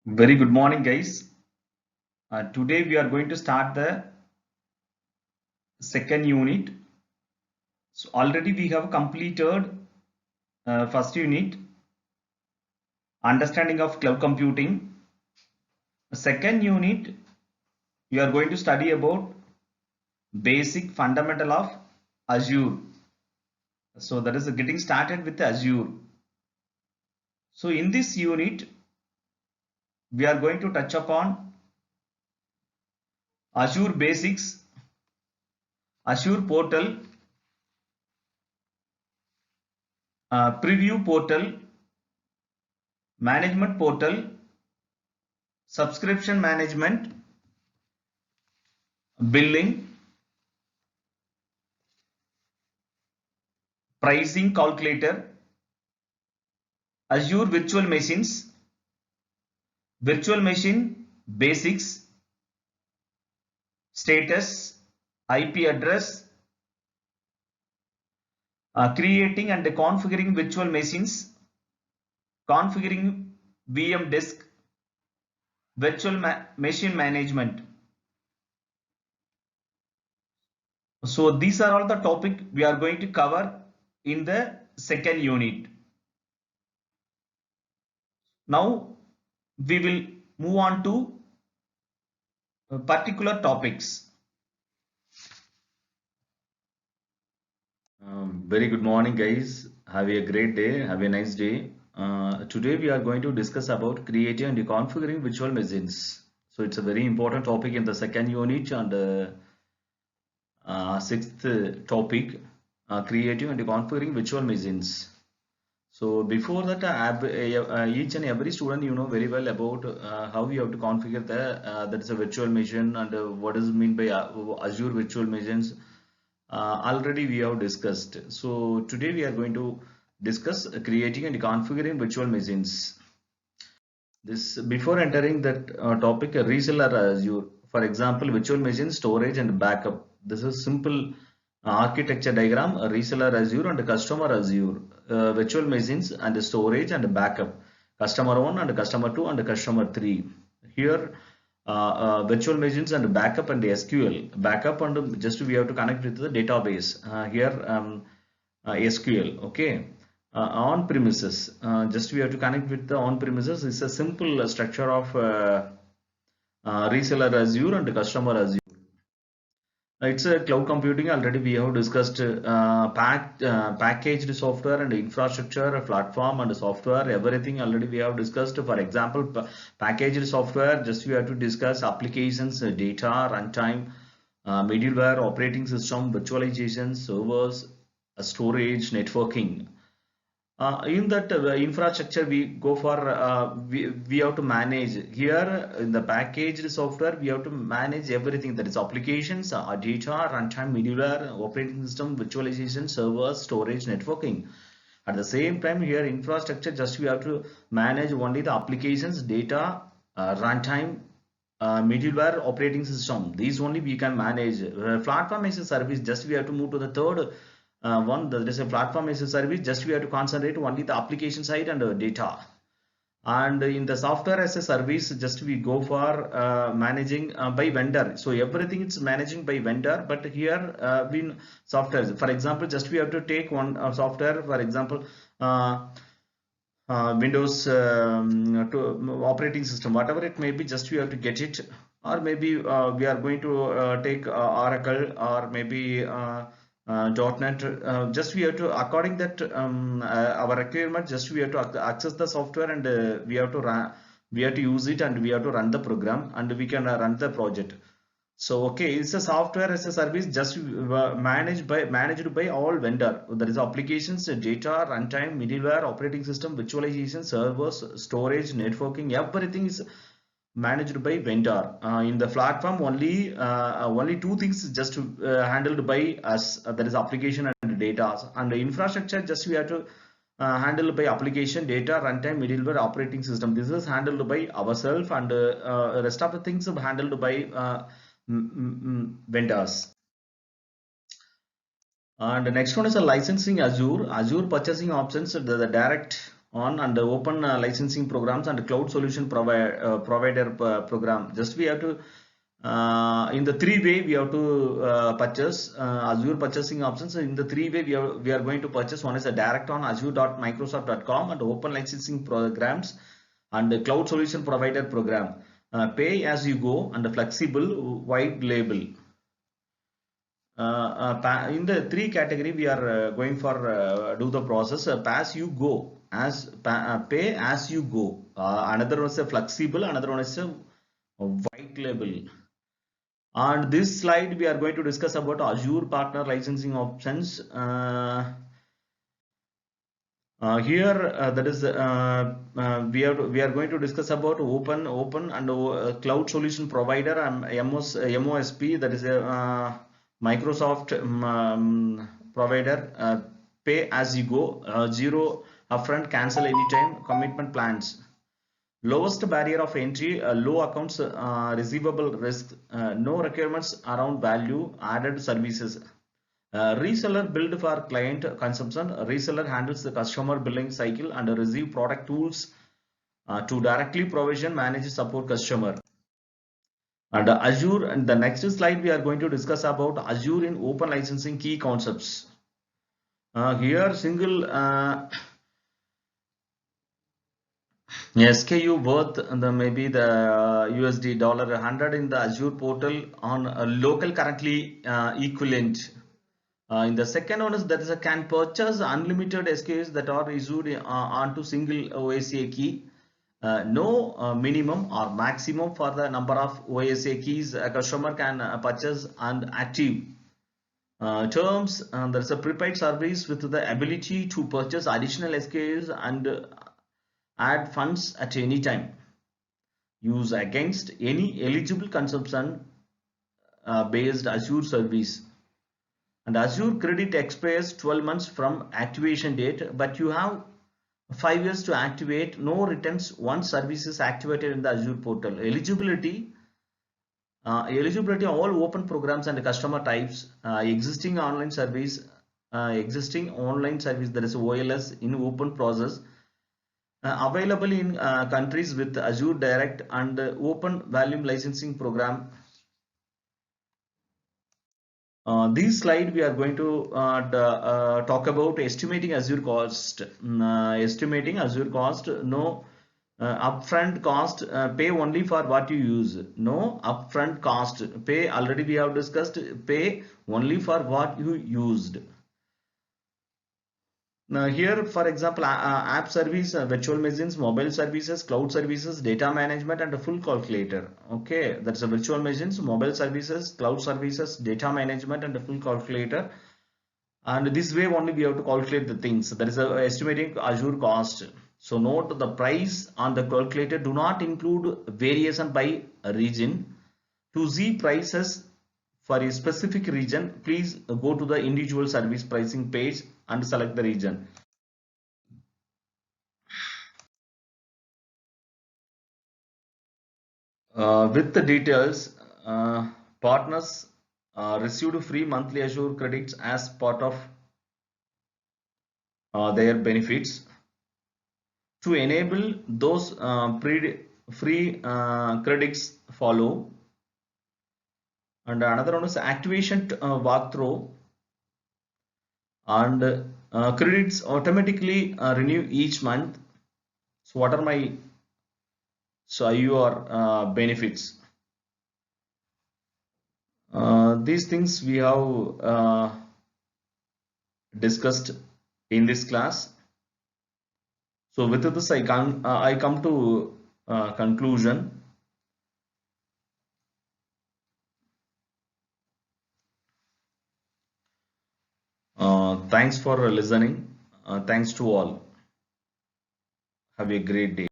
Very good morning, guys. Today we are going to start the second unit. So already we have completed first unit, understanding of cloud computing. Second unit, we are going to study about basic fundamental of Azure. So that is getting started with Azure. So in this unit, we are going to touch upon Azure basics, Azure portal, preview portal, management portal, subscription management, billing, pricing calculator, Azure virtual machines, virtual machine basics, status, IP address, creating and configuring virtual machines, configuring VM disk, virtual machine management. So these are all the topic we are going to cover in the second unit. Now we will move on to particular topics. Very good morning, guys. Have a great day. Have a nice day. Today we are going to discuss about creating and configuring virtual machines. So it's a very important topic in the second unit and sixth topic, creating and configuring virtual machines. So before that, each and every student very well about how you have to configure that is a virtual machine and what is mean by Azure virtual machines. Already we have discussed. So today we are going to discuss creating and configuring virtual machines. This before entering that topic, a reseller Azure, for example, virtual machine storage and backup. This is simple architecture diagram. A reseller Azure and a customer Azure, virtual machines and storage and backup. Customer 1 and customer 2 and customer 3. Here virtual machines and backup and SQL. Backup and just we have to connect with the database. Here SQL. Okay. On premises, just we have to connect with the on premises. It's a simple structure of reseller Azure and customer Azure. It's a cloud computing. Already we have discussed packaged software and infrastructure, platform and software. Everything already we have discussed. For example, packaged software, just we have to discuss applications, data, runtime, middleware, operating system, virtualization, servers, storage, networking. In that infrastructure we go for we have to manage here in the packaged software. We have to manage everything, that is applications, data, runtime, middleware, operating system, virtualization, servers, storage, networking. At the same time, here infrastructure, just we have to manage only the applications, data, runtime, middleware, operating system. These only we can manage. Platform as a service, just we have to move to the third one. There is a platform as a service, just we have to concentrate only the application side and data. And in the software as a service, just we go for managing by vendor. So everything is managing by vendor, but here we software, for example, just we have to take one software, for example, Windows to operating system, whatever it may be, just we have to get it. Or maybe we are going to take Oracle, or maybe .NET. Just we have to, according that our requirement, just we have to access the software, and we have to run, we have to use it, and we have to run the program, and we can run the project. So okay, it's a software as a service, just managed by all vendor. There is applications, data, runtime, middleware, operating system, virtualization, servers, storage, networking. Everything is managed by vendor. In the platform, only two things just handled by us. That is application and data. And the infrastructure, just we have to handle by application, data, runtime, middleware, operating system. This is handled by ourselves, and rest of the things are handled by vendors. And the next one is a licensing Azure. Azure purchasing options, the direct on and open licensing programs and cloud solution provider program. Just we have to in the three way we have to purchase Azure purchasing options. In the three way we are going to purchase. One is a direct on azure.microsoft.com and open licensing programs and the cloud solution provider program. Pay as you go and flexible white label. In the three category we are going for do the process pass you go as pay as you go. Another one is a flexible, another one is a white label. And this slide we are going to discuss about Azure partner licensing options. Here that is we are going to discuss about open and cloud solution provider and MOSP, that is a Microsoft provider, pay as you go, zero upfront, cancel anytime, commitment plans. Lowest barrier of entry, low accounts receivable risk, no requirements around value added services. Reseller build for client consumption. Reseller handles the customer billing cycle and receive product tools to directly provision, manage, support customer. And Azure, and the next slide we are going to discuss about Azure in open licensing key concepts. Here single SKU worth maybe the USD $100 in the Azure portal on a local currently equivalent. In the second one is that is a can purchase unlimited SKUs that are issued onto single OSA key. No minimum or maximum for the number of OSA keys a customer can purchase and active. Terms, there is a prepaid service with the ability to purchase additional SKUs and add funds at any time. Use against any eligible consumption based Azure service. And Azure credit expires 12 months from activation date, but you have 5 years to activate. No returns once service is activated in the Azure portal. Eligibility all open programs and customer types, existing online service that is OLS in open process, available in countries with Azure Direct and open volume licensing program. This slide we are going to talk about estimating Azure cost. Estimating Azure cost, no upfront cost, pay only for what you use. No upfront cost, pay already we have discussed, pay only for what you used. Now here for example app service, virtual machines, mobile services, cloud services, data management and a full calculator. Okay, that's a virtual machines, mobile services, cloud services, data management and a full calculator. And this way only we have to calculate the things. That is estimating Azure cost. So note the price on the calculator do not include variation by region. To see prices for a specific region, please go to the individual service pricing page and select the region. With the details, partners received free monthly Azure credits as part of their benefits. To enable those free credits follow. And another one is activation walkthrough, and credits automatically renew each month. So what are my your benefits? These things we have discussed in this class. So with this I come to conclusion. Thanks for listening. Thanks to all. Have a great day.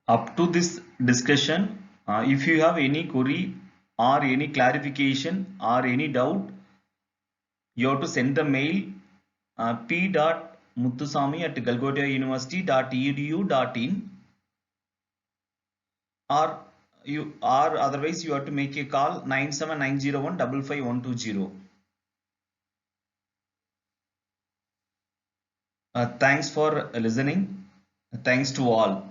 Up to this discussion, if you have any query or any clarification or any doubt, you have to send the mail p.muthusamy@galgodia university.edu.in, or otherwise you have to make a call 97901 55120. Thanks for listening. Thanks to all.